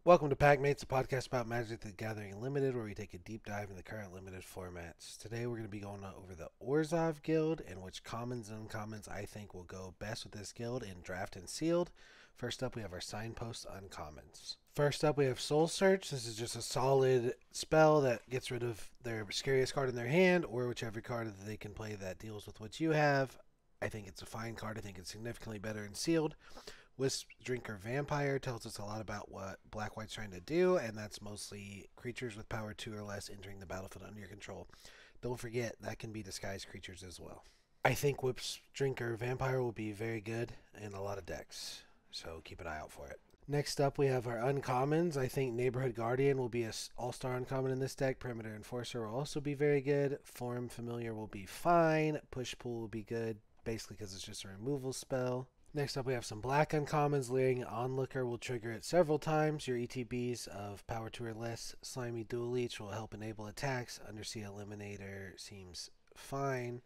Welcome to Packmates, a podcast about Magic the Gathering Limited, where we take a deep dive in the current limited formats. Today we're going to be going over the Orzhov guild and which commons and uncommons I think will go best with this guild in draft and sealed. First up, we have our signpost uncommons. First up, we have Soul Search. This is just a solid spell that gets rid of their scariest card in their hand, or whichever card that they can play that deals with what you have. I think it's a fine card. I think it's significantly better in sealed. Wisp Drinker Vampire tells us a lot about what Black White's trying to do, and that's mostly creatures with power 2 or less entering the battlefield under your control. Don't forget, that can be disguised creatures as well. I think Wisp Drinker Vampire will be very good in a lot of decks, so keep an eye out for it. Next up, we have our uncommons. I think Neighborhood Guardian will be an all-star uncommon in this deck. Perimeter Enforcer will also be very good. Form Familiar will be fine. Push Pull will be good, basically because it's just a removal spell. Next up, we have some black uncommons. Leering Onlooker will trigger it several times. Your ETBs of power 2 or less. Slimy Dual Leech will help enable attacks. Undersea Eliminator seems fine.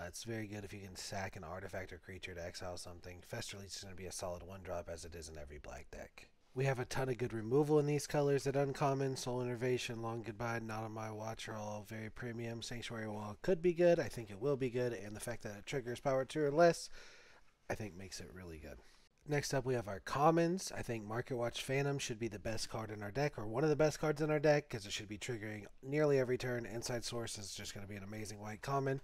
It's very good if you can sack an artifact or creature to exile something. Fester Leech is going to be a solid 1-drop as it is in every black deck. We have a ton of good removal in these colors at uncommon. Soul Innervation, Long Goodbye, Not on My Watch are all very premium. Sanctuary Wall could be good. I think it will be good. And the fact that it triggers power 2 or less, I think makes it really good. Next up, we have our commons. I think Market Watch Phantom should be the best card in our deck, or one of the best cards in our deck, because it should be triggering nearly every turn. Inside Source is just going to be an amazing white common.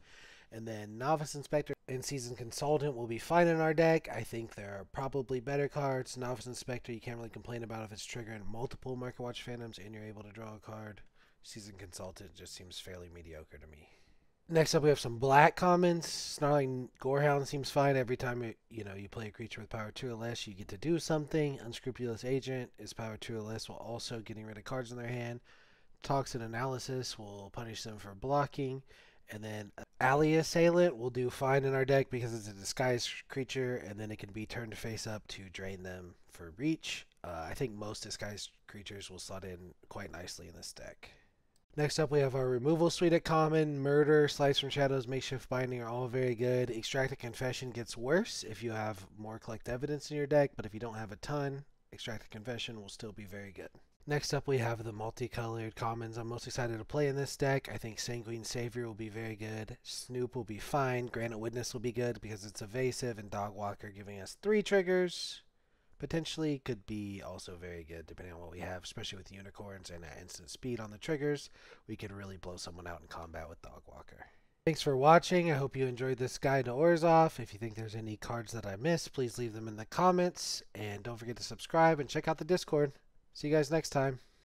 And then Novice Inspector and Seasoned Consultant will be fine in our deck. I think there are probably better cards. Novice Inspector, you can't really complain about if it's triggering multiple Market Watch Phantoms and you're able to draw a card. Seasoned Consultant just seems fairly mediocre to me. Next up, we have some black commons. Snarling Gorehound seems fine. Every time you play a creature with power 2 or less, you get to do something. Unscrupulous Agent is power 2 or less while also getting rid of cards in their hand. Toxin Analysis will punish them for blocking. And then Alley Assailant will do fine in our deck because it's a disguised creature, and then it can be turned face up to drain them for reach. I think most disguised creatures will slot in quite nicely in this deck. Next up, we have our removal suite at common. Murder, Slice from Shadows, Makeshift Binding are all very good. Extract a Confession gets worse if you have more Collect Evidence in your deck, but if you don't have a ton, Extract a Confession will still be very good. Next up, we have the multicolored commons I'm most excited to play in this deck. I think Sanguine Savior will be very good. Snoop will be fine. Granite Witness will be good because it's evasive, and Dogwalker giving us 3 triggers potentially could be also very good depending on what we have, especially with unicorns and instant speed on the triggers. We could really blow someone out in combat with Dogwalker. Thanks for watching. I hope you enjoyed this guide to Orzhov. If you think there's any cards that I missed, please leave them in the comments. And don't forget to subscribe and check out the Discord. See you guys next time.